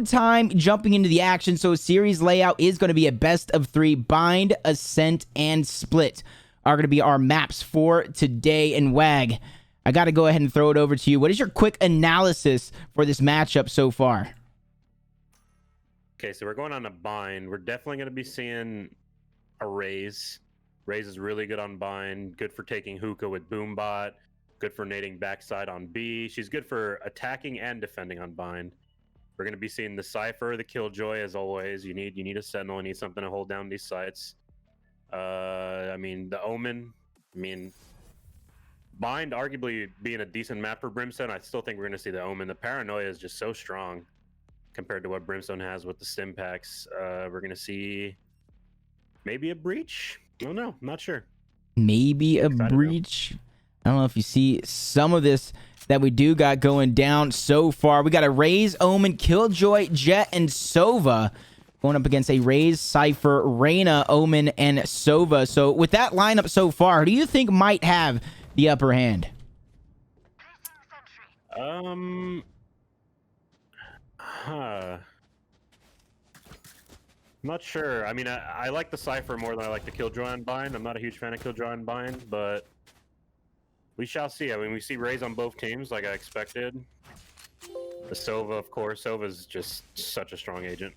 Showtime jumping into the action. So series layout is going to be a best of 3. Bind, Ascent, and Split are going to be our maps for today. And Wag, I got to go ahead and throw it over to you. What is your quick analysis for this matchup so far? Okay, so we're going on a bind. We're definitely going to be seeing a Raze. Raze is really good on bind, good for taking hookah with Boombot, good for nading backside on B. She's good for attacking and defending on bind. We're going to be seeing the Cypher, the Killjoy, as always. You need a Sentinel, you need something to hold down these sites. I mean, the Omen. I mean, bind arguably being a decent map for Brimstone. I still think we're going to see the Omen. The Paranoia is just so strong compared to what Brimstone has with the stim packs. We're going to see maybe a breach. I don't know. I'm not sure. Maybe a breach. I don't know if you see some of this that we do got going down so far. We got a Raze, Omen, Killjoy, Jett, and Sova going up against a Raze, Cypher, Reyna, Omen, and Sova. So with that lineup so far, who do you think might have the upper hand? I'm not sure. I mean, I like the Cypher more than I like the Killjoy on bind. I'm not a huge fan of Killjoy on bind, but we shall see. I mean, we see Raze on both teams like I expected. The Sova, of course. Sova's just such a strong agent.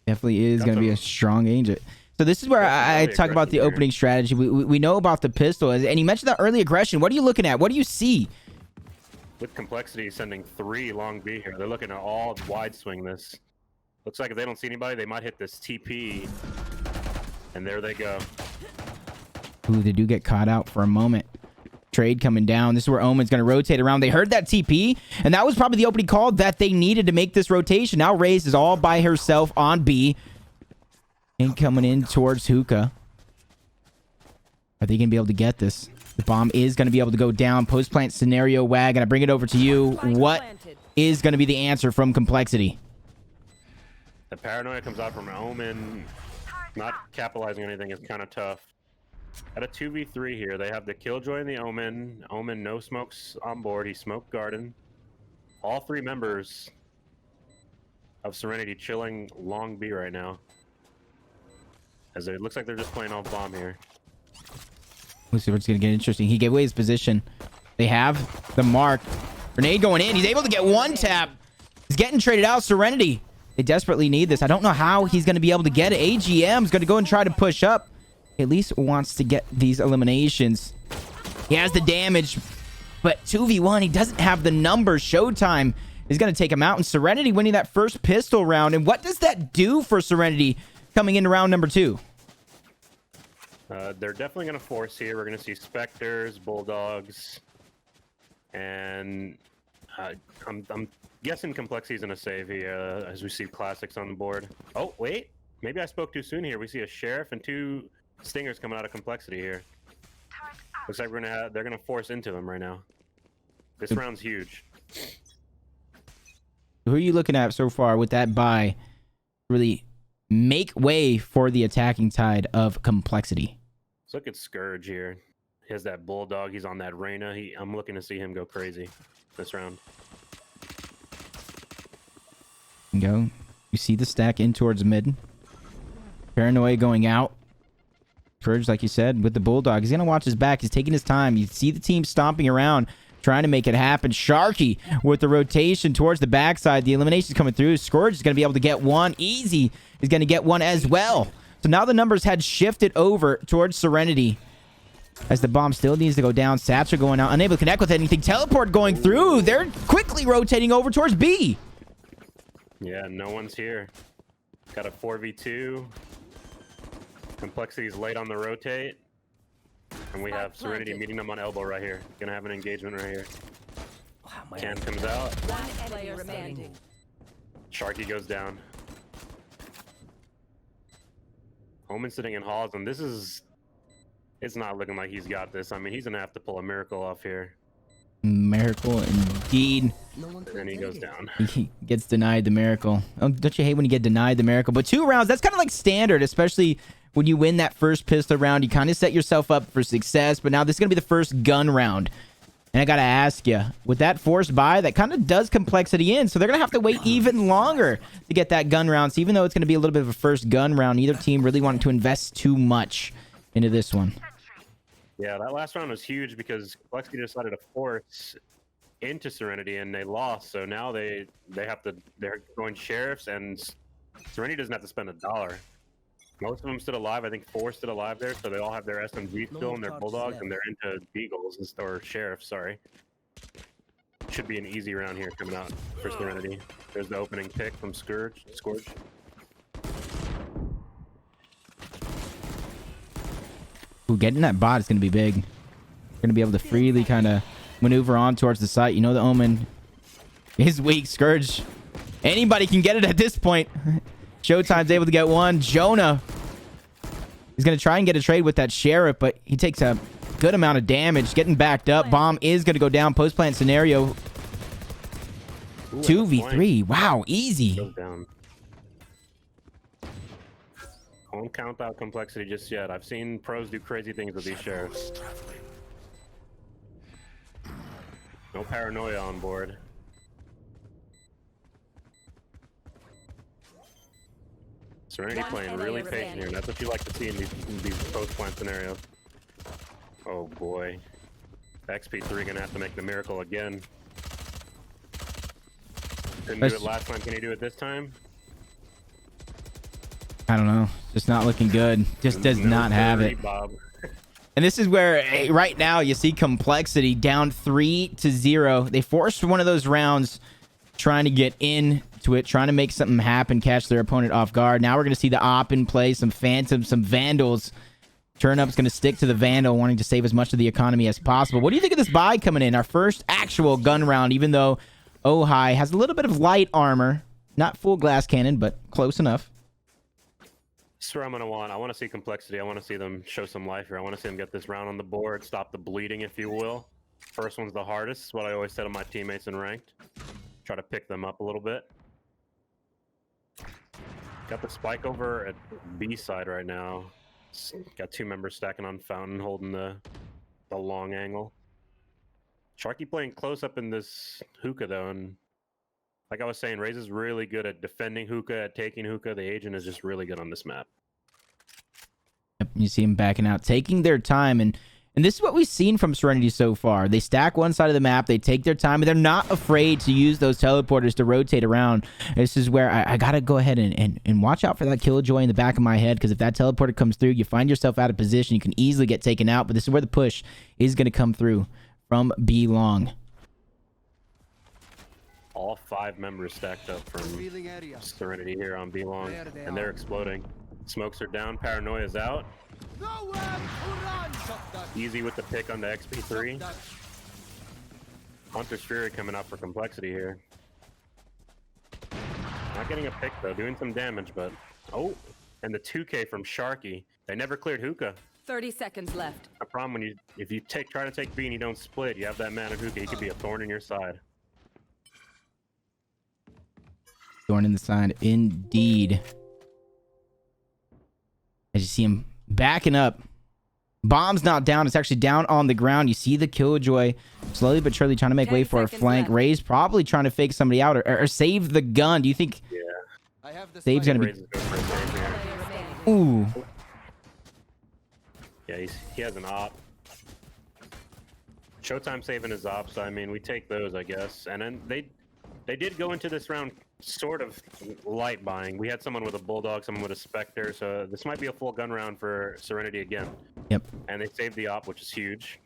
Definitely is going to be a strong agent. So this is where I talk about the opening strategy. We know about the pistol, and you mentioned that early aggression. What are you looking at? What do you see? With Complexity sending 3 long B here, they're looking to all wide swing this. Looks like if they don't see anybody, they might hit this TP. And there they go. Ooh, they do get caught out for a moment. Trade coming down. This is where Omen's going to rotate around. They heard that TP, and that was probably the opening call that they needed to make this rotation. Now Raze is all by herself on B. And coming in towards hookah. Are they going to be able to get this? The bomb is going to be able to go down. Post-plant scenario, Wag, and I bring it over to you. What is going to be the answer from Complexity? The Paranoia comes out from Omen. Not capitalizing on anything is kind of tough. At a 2v3 here, they have the Killjoy and the Omen. Omen no smokes on board. He smoked Garden. All 3 members of Serenity chilling long B right now. As it looks like they're just playing off bomb here. Let's see what's going to get interesting. He gave away his position. They have the mark. Grenade going in. He's able to get 1 tap. He's getting traded out. Serenity. They desperately need this. I don't know how he's going to be able to get it. AGM's going to go and try to push up. He at least wants to get these eliminations. He has the damage, but 2v1, he doesn't have the numbers. Showtime is going to take him out, and Serenity winning that first pistol round. And what does that do for Serenity coming into round number 2? They're definitely going to force here. We're going to see Spectres, Bulldogs, and I'm guessing Complexity's going to save here as we see Classics on the board. Oh, wait. Maybe I spoke too soon here. We see a Sheriff and 2 Stingers coming out of Complexity here. Looks like they're going to force into them right now. This round's huge. Who are you looking at so far with that buy? Really make way for the attacking tide of Complexity. Let's look at Scourge here. He has that Bulldog. He's on that Reyna. I'm looking to see him go crazy this round. Go. You see the stack in towards mid. Paranoia going out. Scourge, like you said, with the Bulldog. He's going to watch his back. He's taking his time. You see the team stomping around, trying to make it happen. Sharky with the rotation towards the backside. The elimination's coming through. Scourge is going to be able to get 1. Eazy is going to get 1 as well. So now the numbers had shifted over towards Serenity. As the bomb still needs to go down. Sats are going out. Unable to connect with anything. Teleport going through. They're quickly rotating over towards B. Yeah, no one's here. Got a 4v2. Complexity's late on the rotate. And we have Serenity meeting them on elbow right here. Gonna have an engagement right here. Can comes out. Sharky goes down. Omen sitting in halls, and this is... It's not looking like he's got this. I mean, he's gonna have to pull a miracle off here. Miracle indeed. And then he goes down. He gets denied the miracle. Oh, don't you hate when you get denied the miracle? But 2 rounds, that's kind of like standard, especially when you win that first pistol round. You kind of set yourself up for success. But now this is going to be the first gun round. And I got to ask you, with that forced buy, that kind of does complexity in. So they're going to have to wait even longer to get that gun round. So even though it's going to be a little bit of a first gun round, neither team really wanted to invest too much into this one. Yeah, that last round was huge because Complexity decided to force into Serenity and they lost. So now they're going sheriffs and Serenity doesn't have to spend $1. Most of them stood alive. I think 4 stood alive there, so they all have their SMG still and their bulldogs, and they're into beagles or sheriffs. Sorry. Should be an easy round here coming out for Serenity. There's the opening pick from Scourge. Ooh, getting that bot is going to be big. You're going to be able to freely kind of maneuver on towards the site. You know the Omen is weak. Scourge, anybody can get it at this point. Showtime's able to get one. Jonah is going to try and get a trade with that sheriff, but he takes a good amount of damage. Getting backed up. Bomb is going to go down. Post-plant scenario. Ooh, 2v3. Wow, easy. Goes down. Won't count out Complexity just yet. I've seen pros do crazy things with these sheriffs. No paranoia on board. Serenity playing really patient here, and that's what you like to see in these post-plant scenarios. Oh boy. XP3 gonna have to make the miracle again. Couldn't do it last time, can he do it this time? I don't know. Just not looking good. Just does not have it. Bob. And this is where, right now, you see Complexity down 3-0. They forced one of those rounds trying to get into it, trying to make something happen, catch their opponent off guard. Now we're going to see the op in play, some Phantoms, some Vandals. Turnup's going to stick to the Vandal, wanting to save as much of the economy as possible. What do you think of this buy coming in? Our first actual gun round, even though ohai has a little bit of light armor. Not full glass cannon, but close enough. That's what I want to see Complexity. I want to see them show some life here. I want to see them get this round on the board, stop the bleeding, if you will. First one's the hardest. It's what I always said to my teammates in ranked. Try to pick them up a little bit. Got the spike over at B side right now. Got 2 members stacking on Fountain, holding the long angle. Sharky playing close up in this hookah though, and like I was saying, Raze is really good at defending hookah, at taking hookah. The agent is just really good on this map. Yep, you see him backing out, taking their time, and this is what we've seen from Serenity so far. They stack one side of the map, they take their time, and they're not afraid to use those teleporters to rotate around. This is where I gotta go ahead and watch out for that Killjoy in the back of my head, because if that teleporter comes through, you find yourself out of position, you can easily get taken out, but this is where the push is going to come through from B long. All 5 members stacked up from Serenity here on B long, and they're exploding. Smokes are down, Paranoia's out. Eazy with the pick on the XP3. Hunter's Fury coming out for Complexity here. Not getting a pick though, doing some damage, but oh, and the 2K from Sharky. They never cleared hookah. 30 seconds left. A problem when if you try to take B and you don't split, you have that man of hookah, he could be a thorn in your side. Thorn in the side, indeed. As you see him backing up. Bomb's not down. It's actually down on the ground. You see the Killjoy slowly but surely trying to make way for a flank. Left. Raze probably trying to fake somebody out or save the gun. Do you think Save's going to be... Ooh. Yeah, he has an op. Showtime saving his op, so I mean, we take those, I guess. And then they did go into this round sort of light buying. We had someone with a Bulldog, someone with a Spectre, so this might be a full gun round for Serenity again. Yep. And they saved the op, which is huge.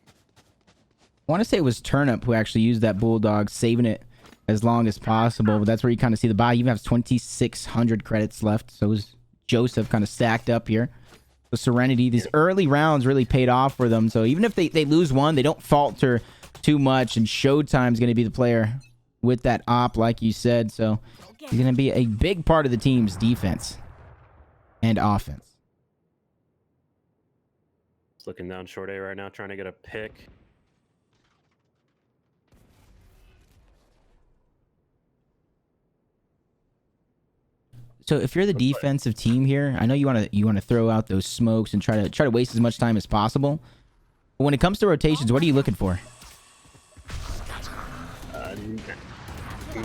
I want to say it was Turnup who actually used that Bulldog, saving it as long as possible, but that's where you kind of see the buy. He even has 2,600 credits left, so is Joseph kind of stacked up here. So Serenity, these early rounds really paid off for them, so even if they lose one, they don't falter too much, and Showtime's going to be the player with that op, like you said, so he's going to be a big part of the team's defense and offense. He's looking down short A right now, trying to get a pick. So if you're the defensive team here, I know you want to throw out those smokes and try to waste as much time as possible. But when it comes to rotations, what are you looking for?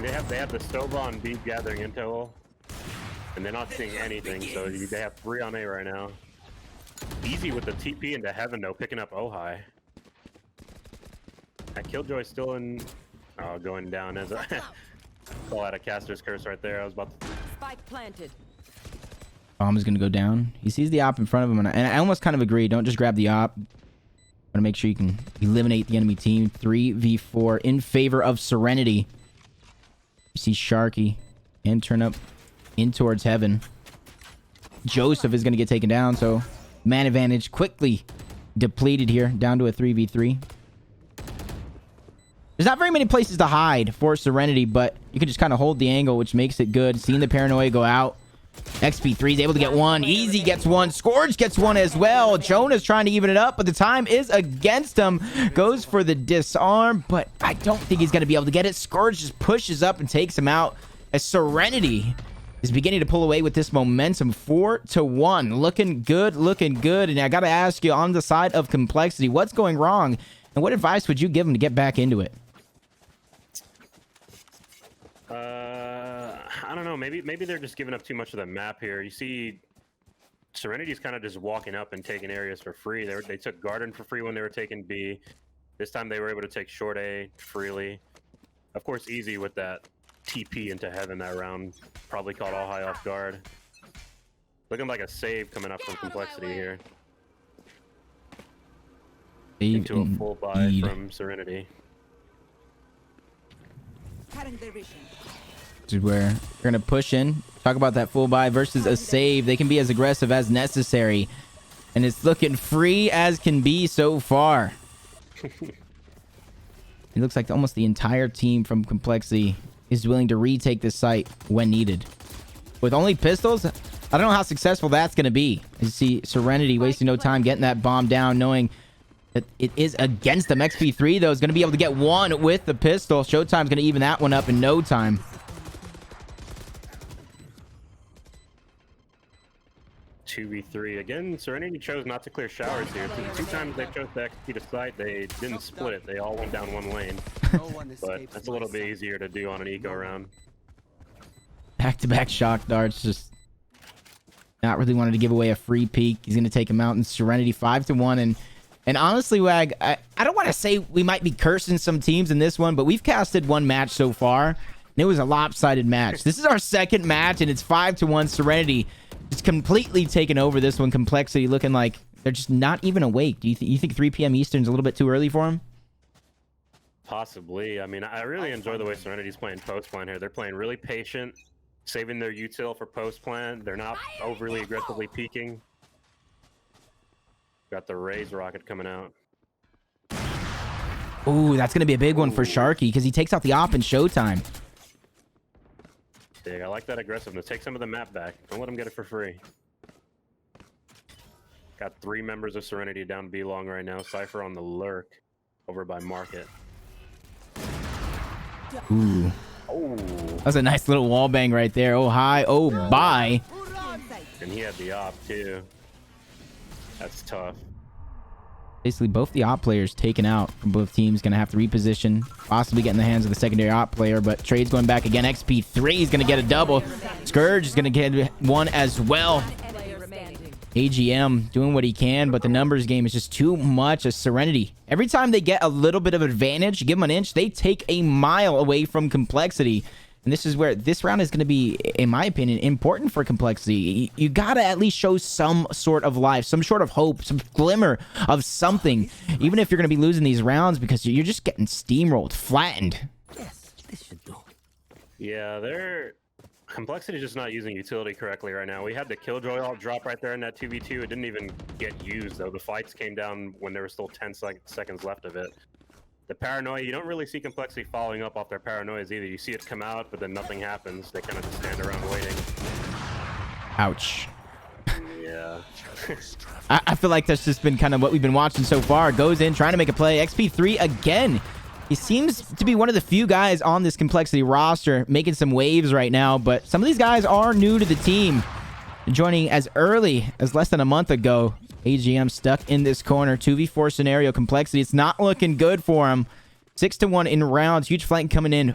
They have the Sova on B gathering intel, and they're not seeing anything. So they have 3 on A right now. Eazy with the TP into heaven though, picking up ohai. That Killjoy still in. Oh, going down as a call out a caster's curse right there. I was about to. Spike planted. Bomb is going to go down. He sees the op in front of him, and I almost kind of agree. Don't just grab the op. Want to make sure you can eliminate the enemy team. 3v4 in favor of Serenity. You see Sharky and Turnup in towards heaven. Joseph is going to get taken down, so man advantage quickly depleted here, down to a 3v3. There's not very many places to hide for Serenity, but you can just kind of hold the angle, which makes it good. Seeing the paranoia go out. XP3 is able to get one. Eazy gets one. Scourge gets one as well. Jonah's trying to even it up, but the time is against him. Goes for the disarm, but I don't think he's going to be able to get it. Scourge just pushes up and takes him out as Serenity is beginning to pull away with this momentum. 4-1. Looking good, looking good. And I got to ask you, on the side of Complexity, what's going wrong? And what advice would you give him to get back into it? I don't know. Maybe they're just giving up too much of the map here. You see, Serenity's kind of just walking up and taking areas for free. They took Garden for free when they were taking B. This time they were able to take short A freely. Of course, Eazy with that TP into heaven that round probably caught ohai off guard. Looking like a save coming up from Complexity here. Into a full buy from Serenity. This is where we're going to push in. Talk about that full buy versus a save. They can be as aggressive as necessary. And it's looking free as can be so far. It looks like almost the entire team from Complexity is willing to retake this site when needed. With only pistols, I don't know how successful that's going to be. You see Serenity wasting no time getting that bomb down, knowing that it is against them. XP3, though, is going to be able to get one with the pistol. Showtime's going to even that one up in no time. 2v3. Again, Serenity chose not to clear showers here. So the 2 times they chose to execute a site, they didn't split it. They all went down one lane. But that's a little bit easier to do on an eco round. Back-to-back shock darts. Just not really wanted to give away a free peek. He's going to take him out in Serenity 5-1. And honestly, Wag, I don't want to say we might be cursing some teams in this one, but we've casted one match so far, and it was a lopsided match. This is our second match, and it's 5-1. Serenity just completely taken over this one. Complexity looking like they're just not even awake. Do you think 3 p.m. Eastern's a little bit too early for them? Possibly. I mean, I really enjoy the way Serenity's playing post-plan here. They're playing really patient, saving their util for post-plan. They're not overly aggressively peeking. Got the Raze rocket coming out. Ooh, that's going to be a big one for Sharky because he takes out the op in Showtime. Big. I like that aggressiveness. Take some of the map back. Don't let them get it for free. Got 3 members of Serenity down B long right now. Cypher on the lurk over by Market. Ooh. Oh. That's a nice little wall bang right there. Oh, hi. Oh, bye. And he had the op too. That's tough. Basically, both the op players taken out from both teams. Going to have to reposition, possibly get in the hands of the secondary op player, but Trade's going back again. XP3 is going to get a double. Scourge is going to get one as well. AGM doing what he can, but the numbers game is just too much. As Serenity, every time they get a little bit of advantage, give them an inch, they take a mile away from Complexity. And this is where this round is going to be, in my opinion, important for Complexity. You got to at least show some sort of life, some sort of hope, some glimmer of something, even if you're going to be losing these rounds, because you're just getting steamrolled, flattened. Yes, this should do. Yeah, Complexity is just not using utility correctly right now. We had the Killjoy all drop right there in that 2v2. It didn't even get used, though. The fights came down when there were still 10 seconds left of it. The paranoia, you don't really see Complexity following up off their paranoias either. You see it come out, but then nothing happens. They kind of just stand around waiting. Ouch. Yeah. I feel like that's just been kind of what we've been watching so far. Goes in, trying to make a play. XP3 again. He seems to be one of the few guys on this Complexity roster making some waves right now, but some of these guys are new to the team. Joining as early as less than a month ago. AGM stuck in this corner. 2v4 scenario. Complexity, it's not looking good for him. 6-1 in rounds. Huge flank coming in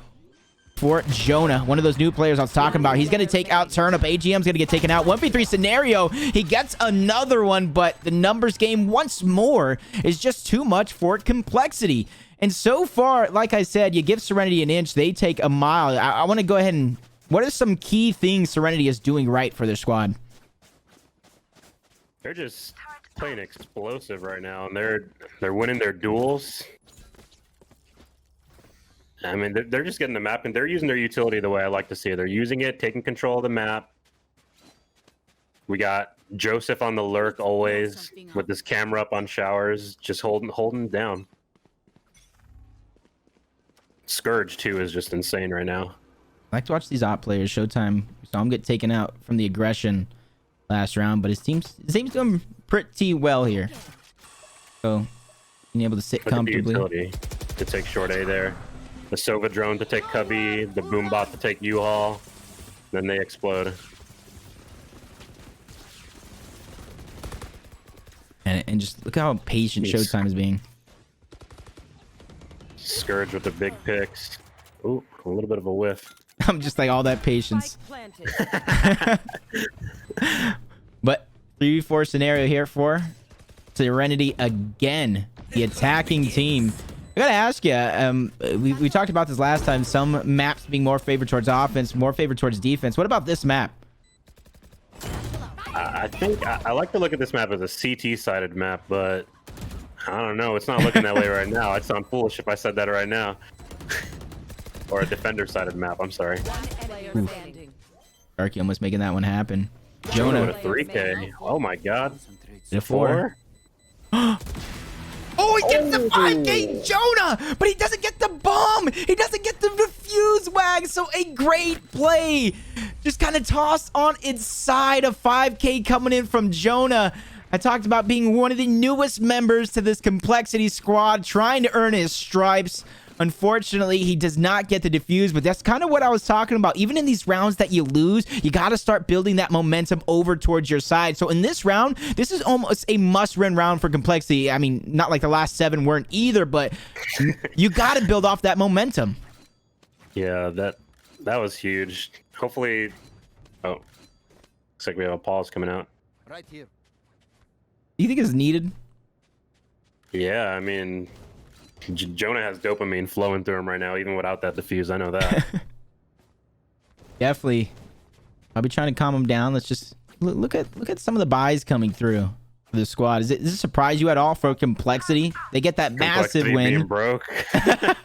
for Jonah, one of those new players I was talking about. He's going to take out Turnup. AGM's going to get taken out. 1v3 scenario. He gets another one, but the numbers game once more is just too much for Complexity. And so far, like I said, you give Serenity an inch, they take a mile. I want to go ahead and... What are some key things Serenity is doing right for their squad? They're just playing explosive right now, and they're winning their duels. I mean, they're just getting the map, and they're using their utility the way I like to see it. They're using it, taking control of the map. We got Joseph on the lurk always, with his camera up on showers, just holding it down. Scourge, too, is just insane right now. I like to watch these op players. Showtime saw him get taken out from the aggression last round, but his team's doing pretty well here. So, being able to sit comfortably. The utility to take short A there. The Sova drone to take Cubby, the Boombot to take U-Haul, then they explode. And just look how patient Showtime is being. Scourge with the big picks. Ooh, a little bit of a whiff. I'm just like all that patience. But 3v4 scenario here for Serenity again, the attacking team. I gotta ask you, we talked about this last time, some maps being more favored towards offense, more favored towards defense. What about this map? I think I like to look at this map as a CT-sided map, but I don't know. It's not looking that way right now. I'd sound foolish if I said that right now. Or a defender-sided map, I'm sorry. Sharky almost making that one happen. Jonah with a 3K. Oh my god. A 4. Oh, he gets the 5K Jonah, but he doesn't get the bomb. He doesn't get the defuse wag. So a great play. Just kind of tossed on its side. A 5K coming in from Jonah. I talked about being one of the newest members to this Complexity squad, trying to earn his stripes. Unfortunately, he does not get the defuse, but that's kind of what I was talking about. Even in these rounds that you lose, you got to start building that momentum over towards your side. So in this round, this is almost a must-win round for Complexity. I mean, not like the last 7 weren't either, but you got to build off that momentum. Yeah, that was huge. Hopefully... Oh. Looks like we have a pause coming out. Right here. Do you think it's needed? Yeah, I mean... Jonah has dopamine flowing through him right now, even without that defuse. I know that. Definitely. I'll be trying to calm him down. Let's just look at some of the buys coming through for the squad. Does it surprise you at all for Complexity? They get that massive win. Being broke. I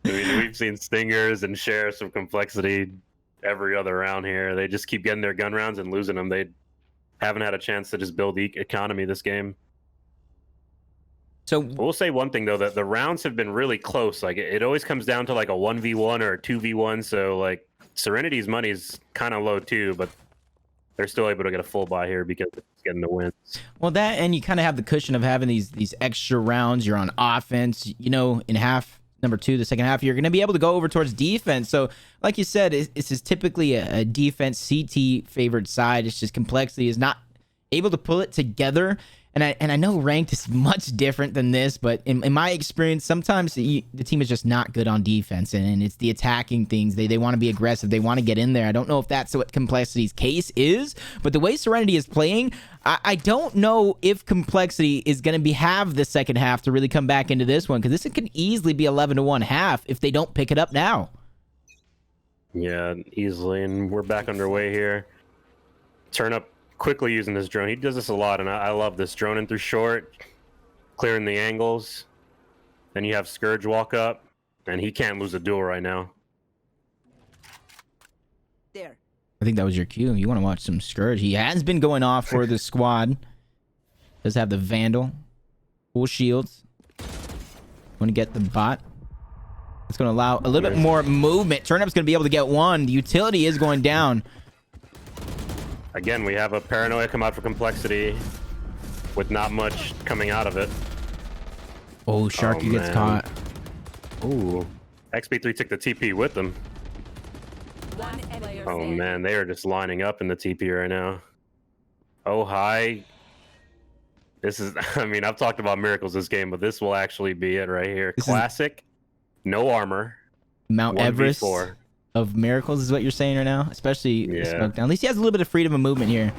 mean, we've seen Stingers and Sheriffs of Complexity every other round here. They just keep getting their gun rounds and losing them. They haven't had a chance to just build the economy this game. So we'll say one thing though, that the rounds have been really close. Like it always comes down to like a 1v1 or a 2v1. So like Serenity's money is kind of low too, but they're still able to get a full buy here because it's getting the wins. Well, that, and you kind of have the cushion of having these extra rounds. You're on offense, you know, in number 2, the second half, you're going to be able to go over towards defense. So like you said, this is typically a defense CT favored side. It's just Complexity is not able to pull it together. And I know ranked is much different than this, but in my experience, sometimes the team is just not good on defense, and it's the attacking things. They want to be aggressive. They want to get in there. I don't know if that's what Complexity's case is, but the way Serenity is playing, I don't know if Complexity is going to have the second half to really come back into this one, because this can easily be 11-1 half if they don't pick it up now. Yeah, easily, and we're back underway here. Turnup quickly using this drone. He does this a lot, and I love this. Droning through short, clearing the angles. Then you have Scourge walk up, and he can't lose a duel right now. There. I think that was your cue. You want to watch some Scourge. He has been going off for the squad. Does have the Vandal. Full shields. Want to get the bot. It's going to allow a little bit more movement. Turnup's going to be able to get one. The utility is going down. Again, we have a Paranoia come out for Complexity with not much coming out of it. Oh, Sharky gets caught. Ooh. XP3 took the TP with them. Oh, man, they are just lining up in the TP right now. Ohai This is, I mean, I've talked about miracles this game, but this will actually be it right here. This Classic, no armor. Mount Everest 1v4. of miracles is what you're saying right now, especially Yeah. Smoke Down. At least he has a little bit of freedom of movement here.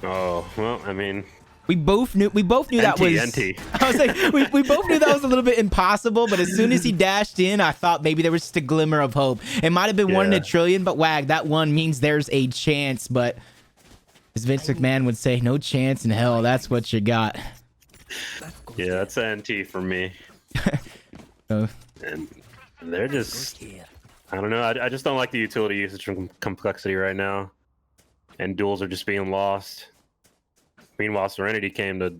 Oh, well, I mean, We both knew that was. NT. I was like, we both knew that was a little bit impossible, but as soon as he dashed in, I thought maybe there was just a glimmer of hope. It might have been 1 in a trillion, but wag, that one means there's a chance. But as Vince McMahon would say, no chance in hell. That's what you got. Yeah, that's an NT for me. So, And they're just, I don't know. I just don't like the utility usage from complexity right now. And duels are just being lost. Meanwhile, Serenity came to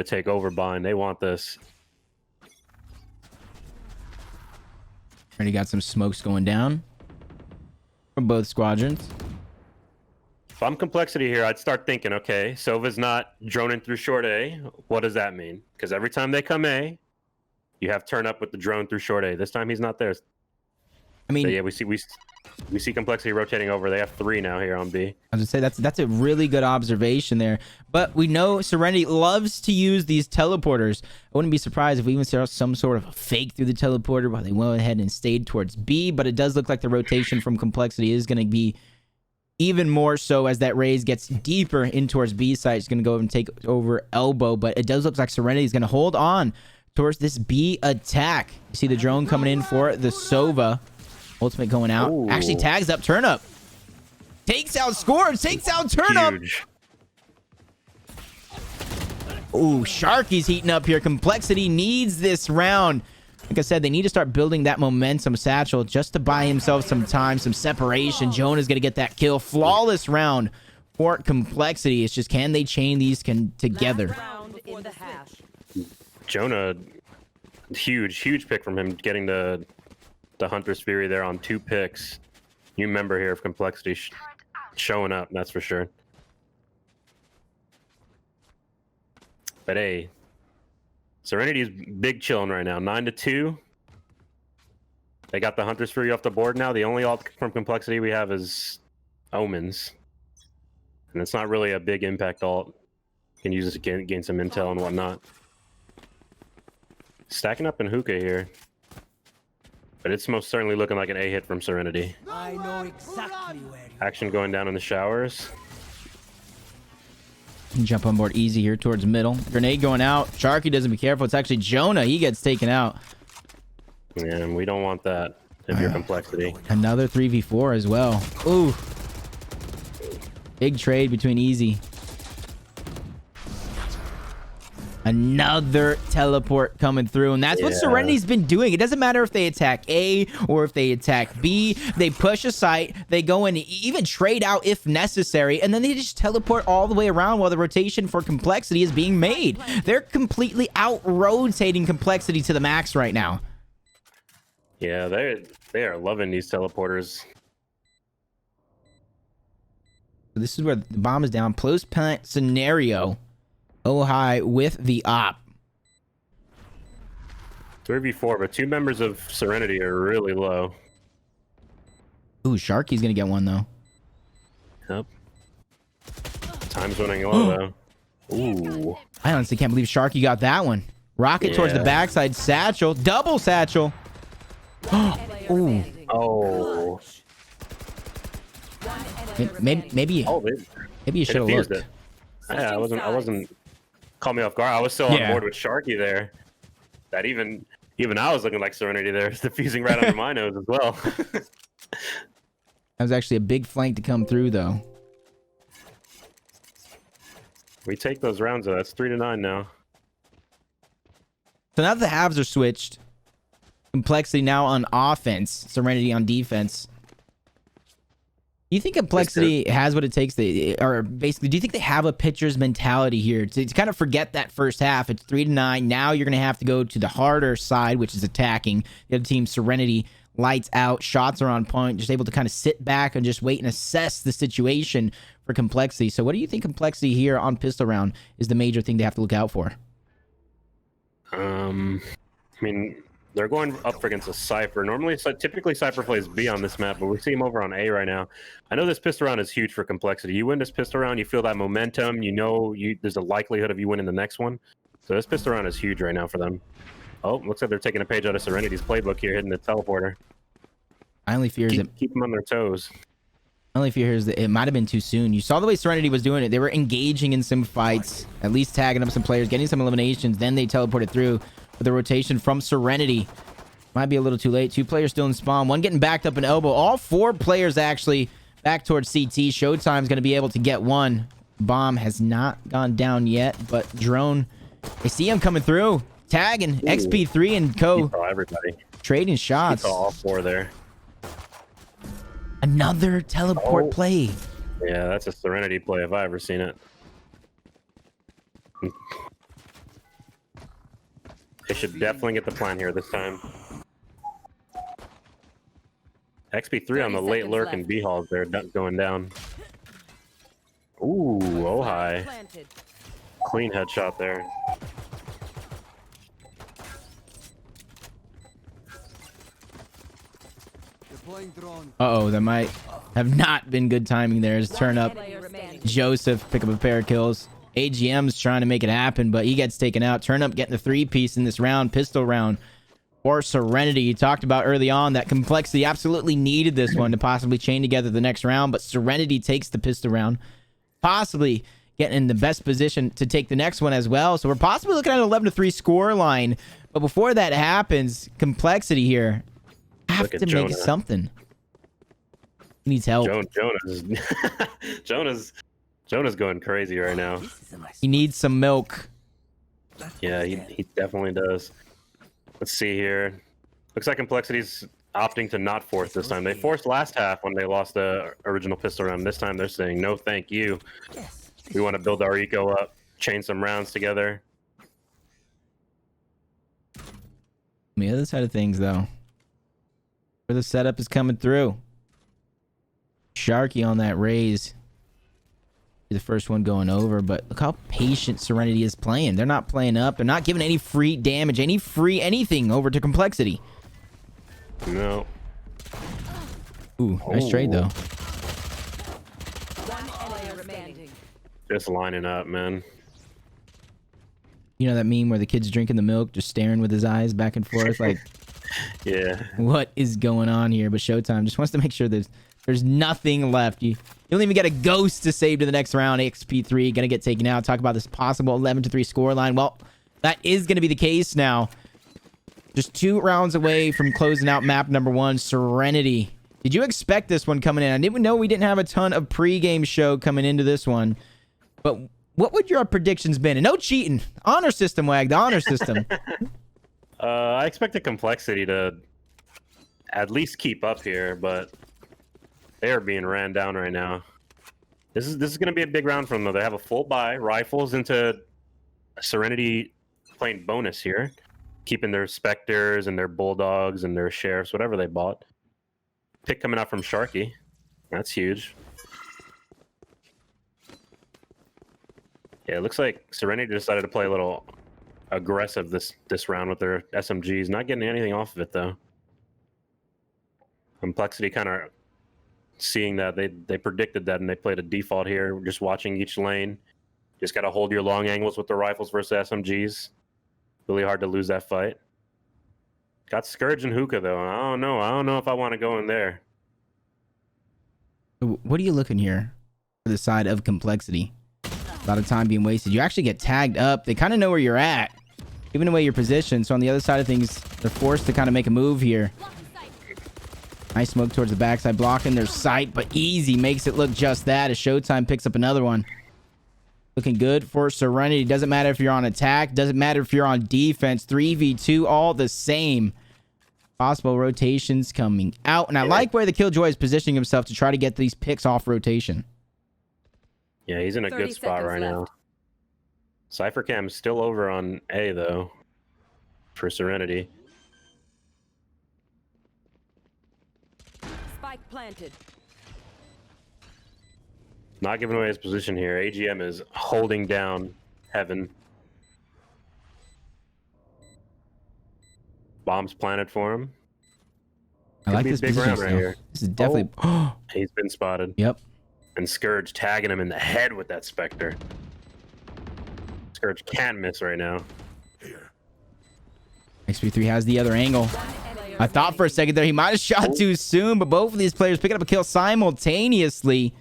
take over Bind. They want this. already got some smokes going down from both squadrons. If I'm complexity here, I'd start thinking, okay, Sova's not droning through short A. What does that mean? Because every time they come A, you have Turnup with the drone through short A. This time he's not there. I mean, So yeah, we see complexity rotating over. They have 3 now here on B. I was gonna say that's a really good observation there. But we know Serenity loves to use these teleporters. I wouldn't be surprised if we even saw some sort of a fake through the teleporter while they went ahead and stayed towards B. But it does look like the rotation from complexity is going to be even more so as that Raze gets deeper in towards B side. It's going to go and take over elbow. But it does look like Serenity is going to hold on towards this B attack. You see the drone coming in for the Sova. Ultimate going out. Ooh. Actually tags up Turnup. Takes out Scourge. Takes out Turnup. Huge. Ooh, Sharky's heating up here. Complexity needs this round. Like I said, they need to start building that momentum satchel just to buy himself some time, some separation. Jonah's going to get that kill. Flawless round for Complexity. It's just, can they chain these together? Jonah, huge pick from him, getting the Hunter's Fury there on 2 picks. New member here of Complexity showing up, that's for sure. But hey, Serenity's big chilling right now. 9-2. They got the Hunter's Fury off the board now. The only ult from Complexity we have is Omens. And it's not really a big impact ult. You can use it to gain some intel and whatnot. Stacking up in hookah here. But it's most certainly looking like an A hit from Serenity. I know exactly where you Action going down in the showers. Jump on board Eazy here towards middle. Grenade going out. Sharky doesn't be careful. It's actually Jonah. He gets taken out. And we don't want that if you're Complexity. Another 3v4 as well. Ooh. Big trade between Eazy. Another teleport coming through, and that's what Serenity's been doing. It doesn't matter if they attack A or if they attack B. They push a site, they go and even trade out if necessary, and then they just teleport all the way around while the rotation for Complexity is being made. They're completely out-rotating Complexity to the max right now. Yeah, they are loving these teleporters. So this is where the bomb is down. Close plant scenario. Ohai with the op. 3v4, but 2 members of Serenity are really low. Ooh, Sharky's gonna get one though. Yep. Time's running low though. Ooh. I honestly can't believe Sharky got that one. Rocket towards the backside. Satchel. Double satchel. Ooh. Oh. Maybe you should have looked. It. Yeah, I wasn't. Caught me off guard. I was so on board with Sharky there that even I was looking like Serenity there, defusing right under my nose as well. That was actually a big flank to come through, though. We take those rounds though. That's 3-9 now. So now that the halves are switched, Complexity now on offense, Serenity on defense. Do you think Complexity has what it takes to, or basically, do you think they have a pitcher's mentality here to kind of forget that first half? It's 3-9. Now you're going to have to go to the harder side, which is attacking. The other team, Serenity, lights out, shots are on point, just able to kind of sit back and just wait and assess the situation for Complexity. So what do you think Complexity here on pistol round is the major thing they have to look out for? I mean, They're going up against a Cypher. Normally, typically Cypher plays B on this map, but we see him over on A right now. I know this pistol round is huge for Complexity. You win this pistol round, you feel that momentum. You know there's a likelihood of you winning the next one. So this pistol round is huge right now for them. Oh, looks like they're taking a page out of Serenity's playbook here, hitting the teleporter. I only fear that keep them on their toes. only fear is that it might have been too soon. You saw the way Serenity was doing it. They were engaging in some fights, at least tagging up some players, getting some eliminations. Then they teleported through with the rotation from Serenity. Might be a little too late. 2 players still in spawn. 1 getting backed up an elbow. All 4 players actually back towards CT. Showtime's going to be able to get 1. Bomb has not gone down yet, but drone, they see him coming through. Tagging XP3 and Co. Everybody trading shots. All 4 there. Another teleport play. Yeah, that's a Serenity play if I ever seen it. They should definitely get the plan here this time. XP3 on the late lurk and B halls there going down. Ooh, ohai. Clean headshot there. Uh-oh, that might have not been good timing there. As Turnup, Joseph pick up a pair of kills. AGM's trying to make it happen, but he gets taken out. Turnup getting the 3-piece in this round, pistol round for Serenity. You talked about early on that Complexity absolutely needed this one to possibly chain together the next round, but Serenity takes the pistol round, possibly getting in the best position to take the next one as well. So we're possibly looking at an 11-3 score line. But before that happens, Complexity here have to make something. He needs help. Jonah's going crazy right now. He needs some milk. Yeah, he definitely does. Let's see here. Looks like Complexity's opting to not force this time. They forced last half when they lost the original pistol round. This time they're saying, no, thank you. We want to build our eco up, chain some rounds together. On the other side of things, though, where the setup is coming through. Sharky on that Raze. The first one going over, but look how patient Serenity is playing. They're not playing up. They're not giving any free damage, any free anything over to Complexity. No. Ooh, nice trade, though. Just lining up, man. You know that meme where the kid's drinking the milk, just staring with his eyes back and forth? Like, yeah. What is going on here? But Showtime just wants to make sure there's nothing left. You don't even get a ghost to save to the next round. XP3 gonna get taken out. Talk about this possible 11-3 score line. Well, that is gonna be the case now. Just 2 rounds away from closing out map number 1, Serenity. Did you expect this one coming in? I didn't know we didn't have a ton of pre-game show coming into this one. But what would your predictions been? And no cheating. Honor system, Wag. The honor system. I expected Complexity to at least keep up here, but they are being ran down right now. This is going to be a big round for them, though. They have a full buy, rifles into Serenity playing bonus here, keeping their Spectres and their Bulldogs and their Sheriffs, whatever they bought. Pick coming out from Sharky. That's huge. Yeah, it looks like Serenity decided to play a little aggressive this round with their SMGs. Not getting anything off of it, though. Complexity kind of seeing that. They predicted that, and they played a default here. Just watching each lane. Just got to hold your long angles with the rifles versus SMGs. Really hard to lose that fight. Got Scourge and Hookah, though. I don't know if I want to go in there. What are you looking here for the side of Complexity? A lot of time being wasted. You actually get tagged up. They kind of know where you're at, giving away your position. So on the other side of things, they're forced to kind of make a move here. Nice smoke towards the backside, blocking their sight, but Eazy makes it look just that as Showtime picks up another one. Looking good for Serenity. Doesn't matter if you're on attack. Doesn't matter if you're on defense. 3v2, all the same. Possible rotations coming out. And I like where the Killjoy is positioning himself to try to get these picks off rotation. Yeah, he's in a good spot right now. Cypher Cam's still over on A, though, for Serenity. Spike planted. Not giving away his position here. AGM is holding down Heaven. Bombs planted for him. I like be a this big position round right still. here. This is definitely... Oh, He's been spotted. yep. And Scourge tagging him in the head with that Spectre. Scourge can't miss right now. XP3 has the other angle. I thought for a second there he might have shot too soon, but both of these players picking up a kill simultaneously.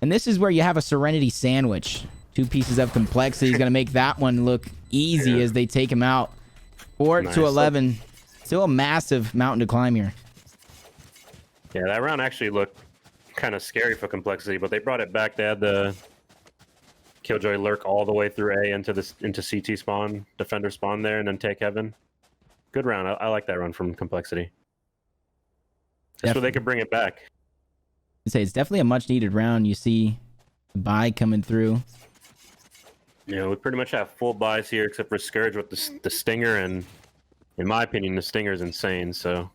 And this is where you have a Serenity sandwich. 2 pieces of complexity is going to make that one look easy as they take him out. 4 to 11. Still a massive mountain to climb here. Yeah, that round actually looked kind of scary for complexity, but they brought it back. They had the Killjoy lurk all the way through A into CT spawn, defender spawn there, and then take heaven. Good round. I like that run from complexity. That's where they could bring it back. I'd say it's definitely a much needed round. You see the buy coming through. Yeah, we pretty much have full buys here except for Scourge with the Stinger, and in my opinion, the Stinger is insane, so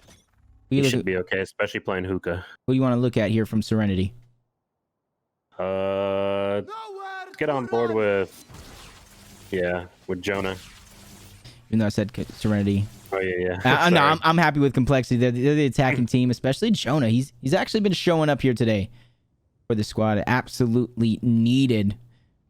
he should be okay, especially playing hookah. What do you want to look at here from Serenity? Let's get on board with, with Jonah. Even though I said Serenity. Oh, yeah. No, I'm happy with complexity. They're the attacking team, especially Jonah. He's actually been showing up here today for the squad. Absolutely needed.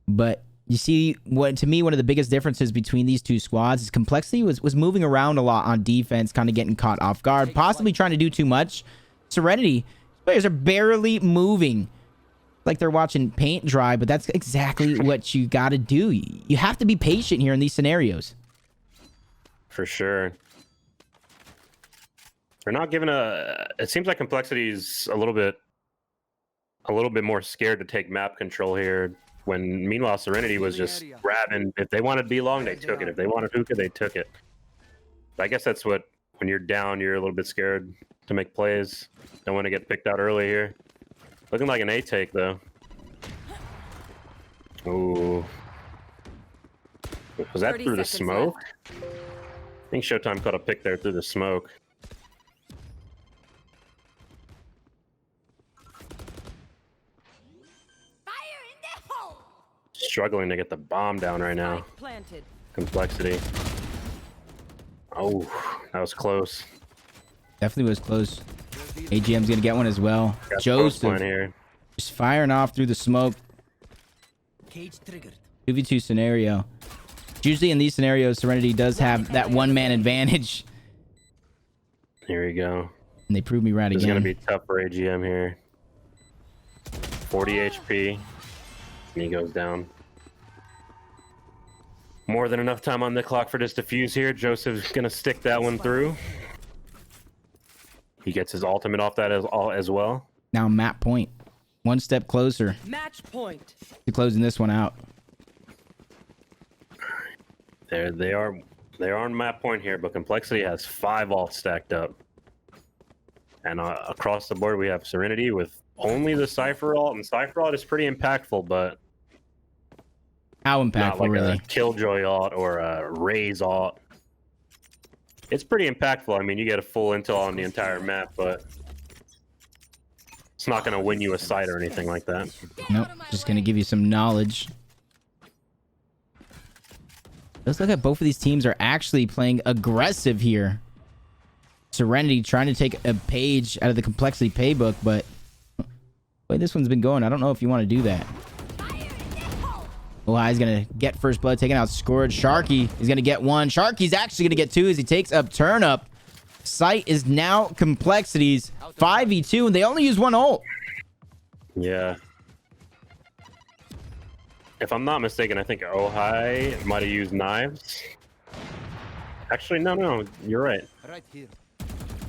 But you see, to me, one of the biggest differences between these two squads is complexity was moving around a lot on defense, kind of getting caught off guard, possibly trying to do too much. Serenity, players are barely moving. Like they're watching paint dry, but that's exactly what you got to do. You have to be patient here in these scenarios. For sure. They're not giving it seems like complexity's a little bit more scared to take map control here, when meanwhile Serenity was just grabbing. If they wanted B long, they took it. If they wanted hookah, they took it. But I guess that's what, when you're down, you're a little bit scared to make plays. Don't want to get picked out early here. Looking like an A take though. Ooh. Was that through the smoke? I think Showtime caught a pick there through the smoke. Struggling to get the bomb down right now. Complexity. Oh, that was close. Definitely was close. AGM's gonna get one as well. Got Joseph here. Just firing off through the smoke. Cage triggered. 2v2 scenario. Usually in these scenarios, Serenity does have that one-man advantage. Here we go. And they proved me right This again. is going to be tough for AGM here. 40 HP. And he goes down. More than enough time on the clock for this defuse here. Joseph's going to stick that one through. He gets his ultimate off that as well. Now map point. One step closer Match point. to closing this one out. There they are. They are on map point here, but complexity has 5 ults stacked up. And across the board, we have Serenity with only the Cypher ult, and Cypher ult is pretty impactful, but How impactful, not like really? a Killjoy ult or a Raze ult. It's pretty impactful. I mean, you get a full intel on the entire map, but it's not going to win you a site or anything like that. Nope. Just gonna give you some knowledge. Let's look at both of these teams are actually playing aggressive here. Serenity trying to take a page out of the complexity playbook, but the way this one's been going, I don't know if you want to do that. Ohai's gonna get first blood, taking out Scourge. Sharky is gonna get one. Sharky's actually gonna get 2 as he takes up Turnup. Site is now complexities 5v2, and they only use 1 ult. Yeah. If I'm not mistaken, I think ohai might have used knives. Actually, no, you're right. Right here.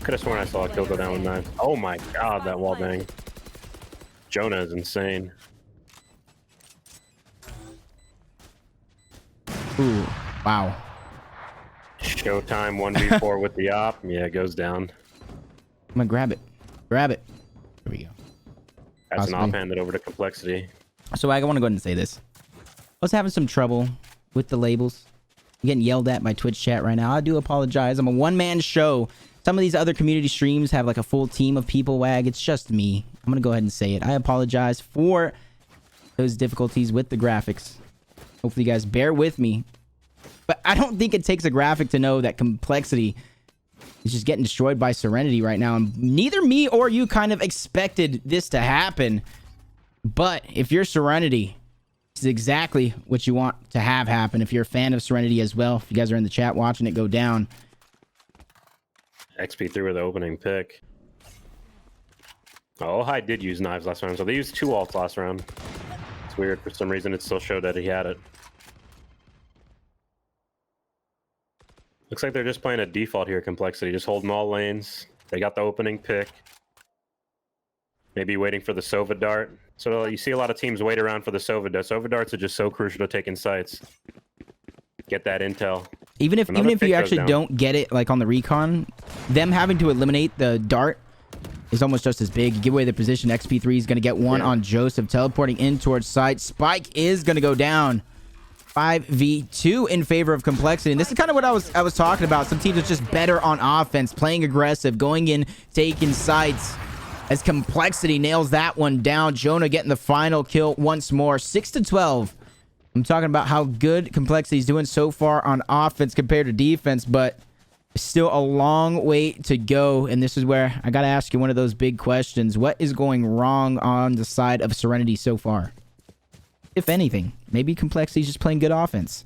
Could have sworn I saw a kill go down with knives. Oh my god, that wall bang. Jonah is insane. Ooh, wow. Showtime 1v4 with the op. Yeah, it goes down. I'm gonna grab it. Grab it. There we go. That's Possibly. an op handed over to complexity. So I want to go ahead and say this. I was having some trouble with the labels. I'm getting yelled at by Twitch chat right now. I do apologize. I'm a one-man show. Some of these other community streams have like a full team of people. Wag, it's just me. I'm gonna go ahead and say it. I apologize for those difficulties with the graphics. Hopefully you guys bear with me. But I don't think it takes a graphic to know that Complexity is just getting destroyed by Serenity right now. And neither me or you kind of expected this to happen. But if you're Serenity, this is exactly what you want to have happen. If you're a fan of Serenity as well, if you guys are in the chat watching it go down. XP3 with the opening pick. Oh, ohai did use knives last round, so they used 2 ults last round. It's weird. For some reason, it still showed that he had it. Looks like they're just playing a default here, Complexity. Just holding all lanes. They got the opening pick. Maybe waiting for the Sova dart. So you see a lot of teams wait around for the Sova dart. Sova darts are just so crucial to taking sites. Get that intel. Even if you actually don't get it, like on the recon, them having to eliminate the dart is almost just as big. Give away the position. XP3 is going to get one on Joseph, teleporting in towards site. Spike is going to go down. 5v2 in favor of Complexity. And this is kind of what I was talking about. Some teams are just better on offense, playing aggressive, going in, taking sites. As Complexity nails that one down. Jonah getting the final kill once more. 6-12. I'm talking about how good Complexity is doing so far on offense compared to defense, but still a long way to go. And this is where I got to ask you one of those big questions. What is going wrong on the side of Serenity so far? If anything, maybe Complexity is just playing good offense.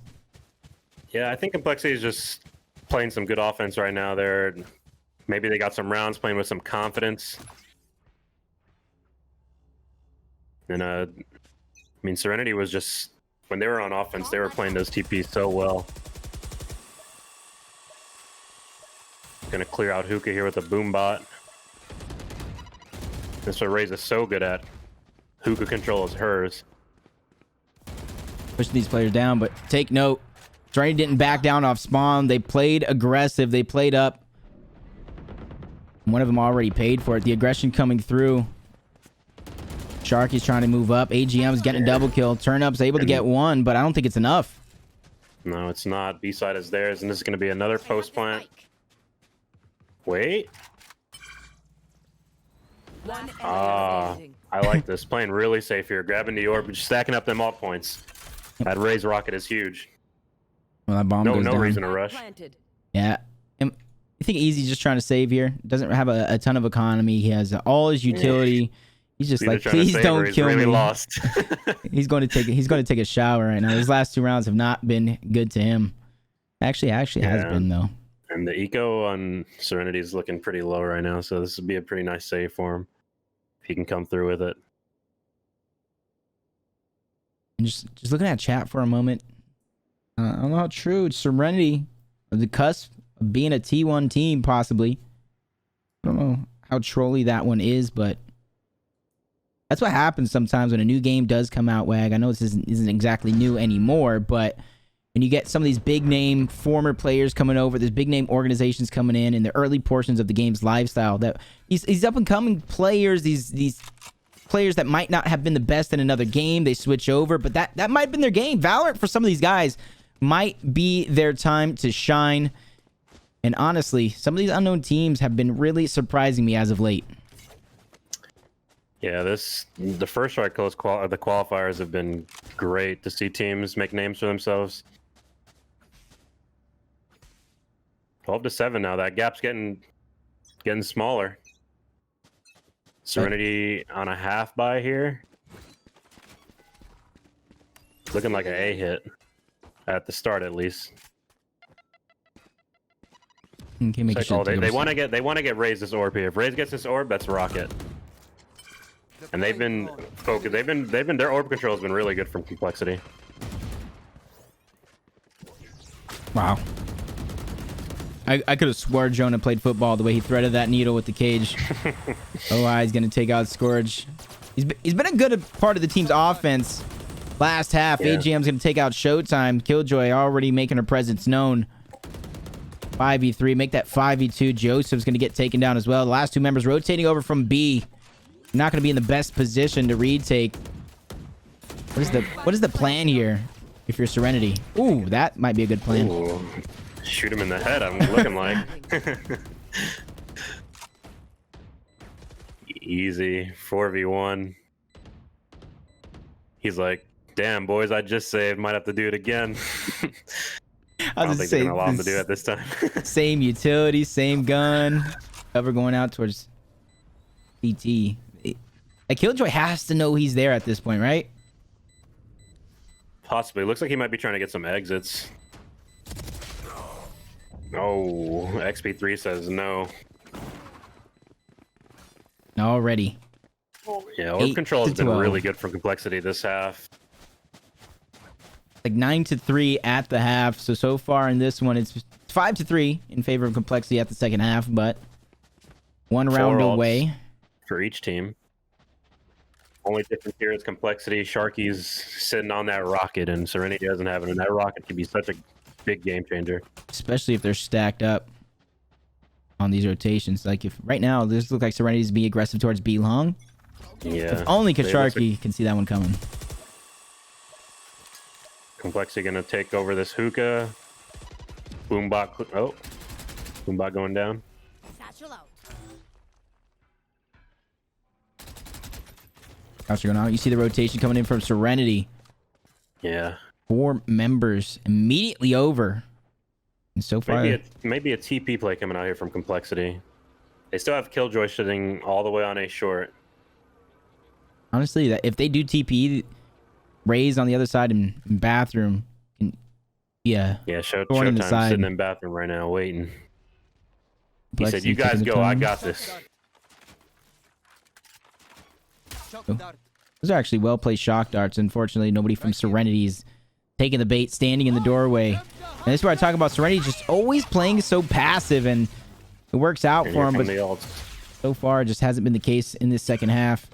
Yeah, I think Complexity is just playing some good offense right now. Maybe they got some rounds playing with some confidence. And I mean, Serenity was just, when they were on offense, they were playing those TPs so well. Gonna clear out Hookah here with a boom bot. That's what Raze is so good at. Hookah control is hers. Pushing these players down, but take note, Serenity didn't back down off spawn. They played aggressive. They played up. One of them already paid for it. The aggression coming through. Sharky's trying to move up. AGM's getting a double kill. Turnup's able to get one, but I don't think it's enough. No, it's not. B-side is theirs, and this is going to be another post plant. Wait. I like this. Playing really safe here. Grabbing the orb, just stacking up them alt points. That Raze rocket is huge. Well, that bomb goes no down. reason to rush. Yeah. You think Eazy's just trying to save here? Doesn't have a ton of economy. He has all his utility. He's just like, please don't kill me. Lost. He's going to take a shower right now. His last 2 rounds have not been good to him. Actually has been though. And the eco on Serenity is looking pretty low right now, so this would be a pretty nice save for him if he can come through with it. And just looking at chat for a moment. I don't know how true Serenity on the cusp of being a T1 team, possibly. I don't know how trolly that one is, but that's what happens sometimes when a new game does come out, Wag. I know this isn't exactly new anymore, but when you get some of these big name former players coming over, there's big name organizations coming in the early portions of the game's lifestyle, that these up and coming players, these players that might not have been the best in another game, they switch over, but that might have been their game. Valorant for some of these guys might be their time to shine. And honestly, some of these unknown teams have been really surprising me as of late. Yeah, the first strike codes, the qualifiers have been great to see teams make names for themselves. 12-7 now. That gap's getting smaller. Serenity on a half buy here. Looking like an A hit at the start, at least. Okay, make sure they want to get Raze this orb here. If Raze gets this orb, that's rocket. And they've been focused. Their orb control has been really good from Complexity. Wow. I could have swore Jonah played football the way he threaded that needle with the cage. Ohai is going to take out Scourge. He's been a good part of the team's offense last half. Yeah. AGM's going to take out Showtime. Killjoy already making her presence known. 5v3. Make that 5v2. Joseph's going to get taken down as well. The last 2 members rotating over from B. Not going to be in the best position to retake. What is the plan here if you're Serenity? Ooh, that might be a good plan. Ooh. Shoot him in the head, I'm looking like. Easy. 4v1. He's like, damn, boys, I just saved. Might have to do it again. I don't think they're gonna allow him to do it this time. Same utility, same gun. Cover going out towards CT. Like Killjoy has to know he's there at this point, right? Possibly. Looks like he might be trying to get some exits. Oh, XP3 says no. Already. Yeah, orb control has been 8-12. really good for Complexity this half. Like 9-3 at the half. So far in this one, it's 5-3 in favor of Complexity at the second half, but one round 4 ults away. for each team. Only difference here is Complexity. Sharky's sitting on that rocket, and Serenity doesn't have it, and that rocket can be such a big game changer. Especially if they're stacked up on these rotations. Like if right now, this looks like Serenity's being aggressive towards B long. Yeah. If only They look Sharky can see that one coming. Complexity gonna take over this hookah. Boombot. Oh, Boombot going down. Satchel out. How's it going on? You see the rotation coming in from Serenity. Yeah. 4 members immediately over. And so far, Maybe a TP play coming out here from Complexity. They still have Killjoy sitting all the way on A short. honestly, that if they do TP, Raze on the other side in bathroom. Yeah. Yeah, Thorn in the Showtime side. sitting in bathroom right now waiting. He Plexi said, "You taking guys the go. I time. got this." Shock Oh. dart. Those are actually well-placed shock darts. Unfortunately, nobody from Serenity's taking the bait, standing in the doorway. And this is where I talk about Serenity just always playing so passive, and it works out And for here him, come but the ults. so far it just hasn't been the case in this second half.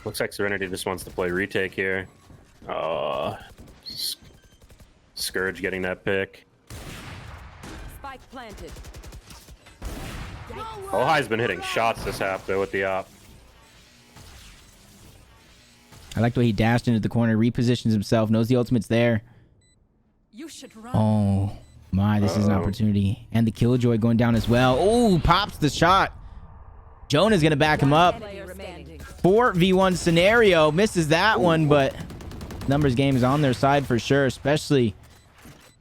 Looks like Serenity just wants to play retake here. Scourge getting that pick. Spike planted. Ohai's been hitting shots this half though with the op. I like the way he dashed into the corner, repositions himself, knows the ultimate's there. You should run. Oh my, this is an opportunity. And the Killjoy going down as well. Oh, pops the shot. Jonah's gonna back him up. Player remaining. 4v1 scenario. Misses that one, but numbers game is on their side for sure, especially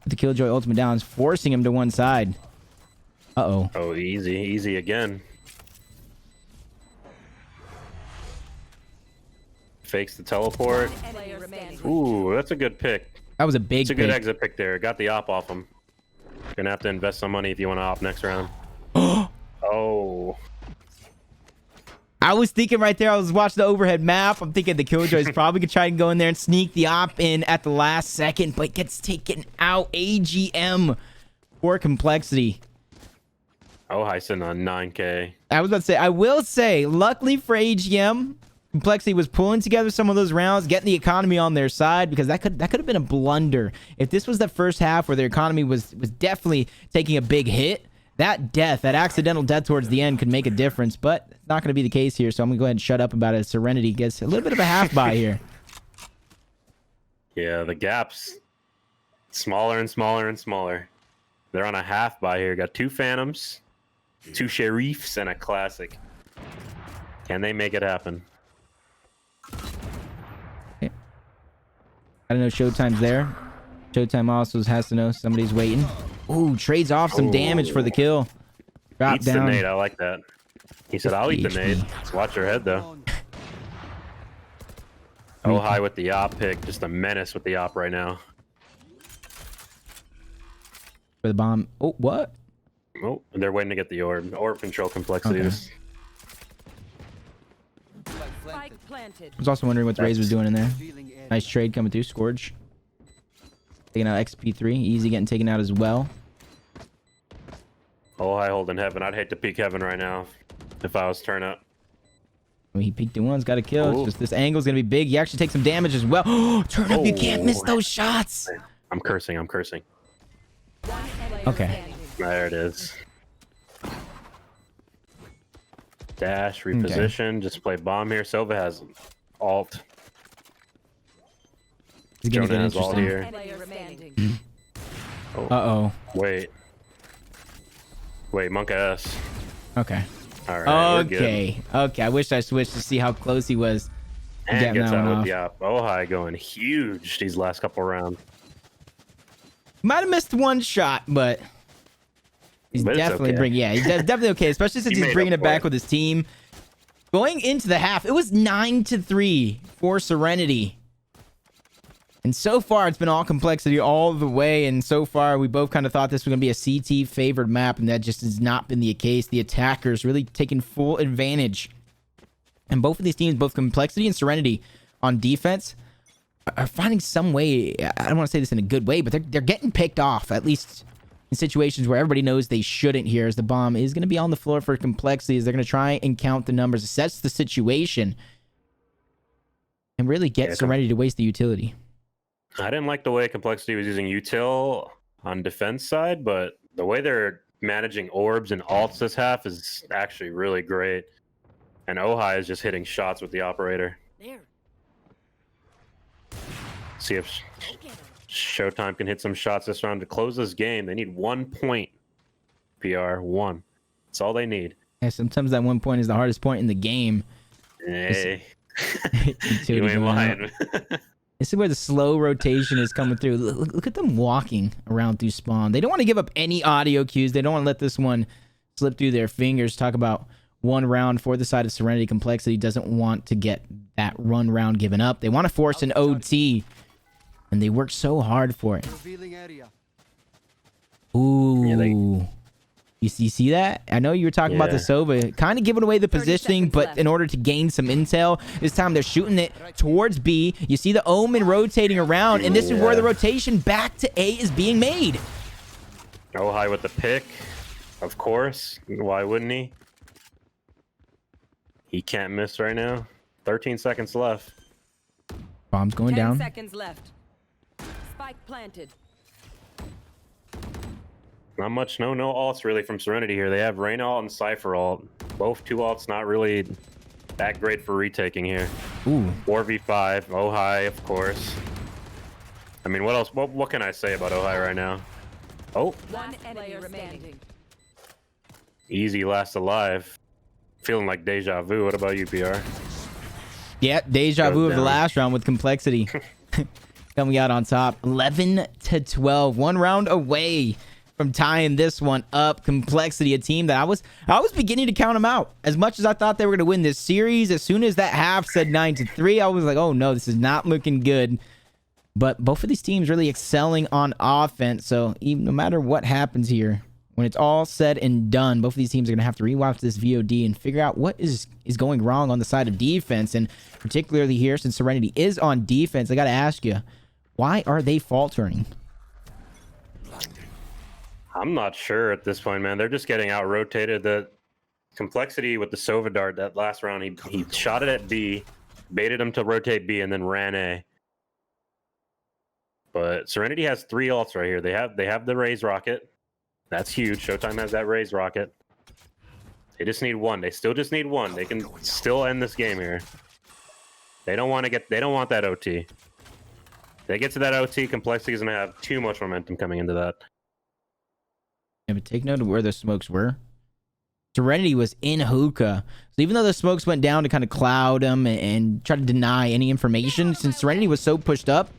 with the Killjoy ultimate down, forcing him to one side. Uh-oh. Oh, easy again. Fakes the teleport. Player remaining. Ooh, that's a good pick. That was a big It's a good pick. exit pick there. Got the op off him. Gonna have to invest some money if you want to op next round. Oh. I was thinking right there, I was watching the overhead map. I'm thinking the Killjoy's probably gonna try and go in there and sneak the op in at the last second, but gets taken out. AGM for Complexity. Ohai sitting on 9K. I was about to say, I will say, luckily for AGM, Complexity was pulling together some of those rounds, getting the economy on their side, because that could have been a blunder. If this was the first half where their economy was definitely taking a big hit, that accidental death towards the end could make a difference, but it's not going to be the case here, so I'm going to go ahead and shut up about it. Serenity gets a little bit of a half buy here. Yeah, the gap's smaller and smaller and smaller. They're on a half buy here. Got 2 Phantoms, 2 Sheriffs, and a Classic. Can they make it happen? I don't know, Showtime's there. Showtime also has to know somebody's waiting. Ooh, trades off some damage for the kill. Drop Eats down. the nade. I like that. He said, "I'll eat the nade." Just watch your head, though. Ohai with the op pick. Just a menace with the op right now. For the bomb. Oh, what? Oh, and they're waiting to get the orb. Orb control Complexity. Okay. Just- Spike planted. I was also wondering what the Raze was doing in there. Feeling air. Nice trade coming through. Scourge. Taking out XP3. Easy getting taken out as well. Ohai holding heaven. I'd hate to peek heaven right now if I was Turnup. I mean, he peeked in once, got a kill. It's Ooh. just this angle's going to be big. He actually takes some damage as well. Turnup, you can't miss Oh. those shots. I'm cursing. I'm cursing. Okay. There it is. Dash, reposition, just play bomb here. Sova has alt. It's going to Jonah get has alt interesting. here. Player remaining. Uh-oh. Wait. Wait, Monk S. Okay. All right, we're good. Okay. Okay. I wish I switched to see how close he was. And Getting gets that out one with the op. Ohai going huge these last couple rounds. Might have missed one shot, but he's But it's definitely okay. bringing. Yeah, he's definitely okay, especially since He he's made bringing up it back for it. with his team. Going into the half, it was 9-3 for Serenity. And so far, it's been all complexity all the way. And so far, we both kind of thought this was going to be a CT favored map, and that just has not been the case. The attackers really taking full advantage. And both of these teams, both Complexity and Serenity on defense, are finding some way. I don't want to say this in a good way, but they're getting picked off, at least in situations where everybody knows they shouldn't here, as the bomb is going to be on the floor for Complexity, as they're going to try and count the numbers, assess the situation, and really get Serenity to waste the utility. I didn't like the way Complexity was using util on defense side, but the way they're managing orbs and alts this half is actually really great. And Ohai is just hitting shots with the operator. There. See if Go get 'em. Showtime can hit some shots this round to close this game. They need 1 point. PR 1. That's all they need. Yeah, sometimes that 1 point is the hardest point in the game. Hey, Utility you ain't going out. lying. This is where the slow rotation is coming through. Look at them walking around through spawn. They don't want to give up any audio cues. They don't want to let this one slip through their fingers. Talk about one round for the side of Serenity. Complexity doesn't want to get that run round given up. They want to force an OT, and they work so hard for it. Revealing area. Ooh. Yeah, You see that? I know you were talking about the Yeah. Sova, kind of giving away the 30 positioning, seconds but left. in order to gain some intel, this time they're shooting it towards B. You see the Omen rotating around, and this is where the rotation back to A is being made. Ohai with the pick, of course. Why wouldn't he? He can't miss right now. 13 seconds left. Bomb's going 10 down. seconds left. Spike planted. Not much, no alts really from Serenity here. They have Reyna alt and Cypher alt. Both 2 alts not really that great for retaking here. Ooh. 4v5, Ohai, of course. I mean, what else? What can I say about Ohai right now? Oh, One enemy remaining. Eazy last alive. Feeling like deja vu. What about you, PR? Yeah, deja Goes vu of the down. last round with Complexity. Coming out on top. 11-12. 1 round away from tying this one up. Complexity, a team that I was beginning to count them out. As much as I thought they were going to win this series, as soon as that half said 9-3, I was like, oh no, this is not looking good. But both of these teams really excelling on offense. So even no matter what happens here, when it's all said and done, both of these teams are going to have to rewatch this VOD and figure out what is going wrong on the side of defense. And particularly here, since Serenity is on defense, I got to ask you, why are they faltering? I'm not sure at this point, man. They're just getting out rotated. The Complexity with the Sova dart that last round, he shot it at B, baited him to rotate B, and then ran A. But Serenity has 3 alts right here. They have the Raze rocket. That's huge. Showtime has that Raze rocket. They just need 1. They still just need 1. They can still end this game here. They don't want that OT. If they get to that OT, Complexity is gonna have too much momentum coming into that. Yeah, but take note of where the smokes were. Serenity was in hookah. So even though the smokes went down to kind of cloud them and try to deny any information, since Serenity was so pushed up,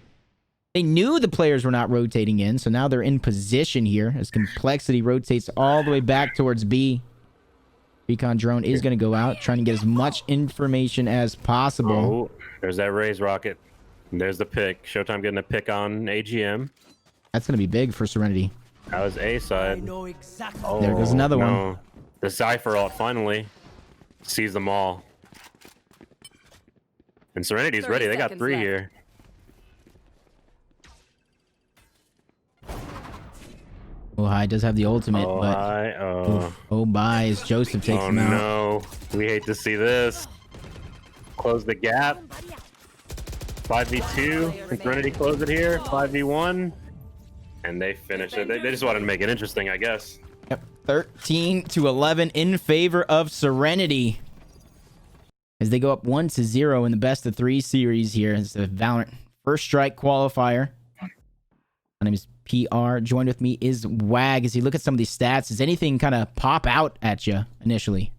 they knew the players were not rotating in. So now they're in position here as Complexity rotates all the way back towards B. Recon drone is going to go out, trying to get as much information as possible. Oh, there's that Raze rocket. And there's the pick. Showtime getting a pick on AGM. That's going to be big for Serenity. That was A I side. know exactly. Oh, There goes another one. no. The Cypher alt finally sees them all. And Serenity's 30 ready. They got seconds 3 left. here. Ohai does have the ultimate, Oh, but oh bye as Joseph takes oh him out. no. We hate to see this. Close the gap. 5v2. Can Serenity close it here? 5v1. And they finish it. They just wanted to make it interesting, I guess. Yep. 13-11 in favor of Serenity. As they go up 1-0 in the best of 3 series here. It's the Valorant First Strike qualifier. My name is PR. Joined with me is Wag. As you look at some of these stats, does anything kind of pop out at you initially?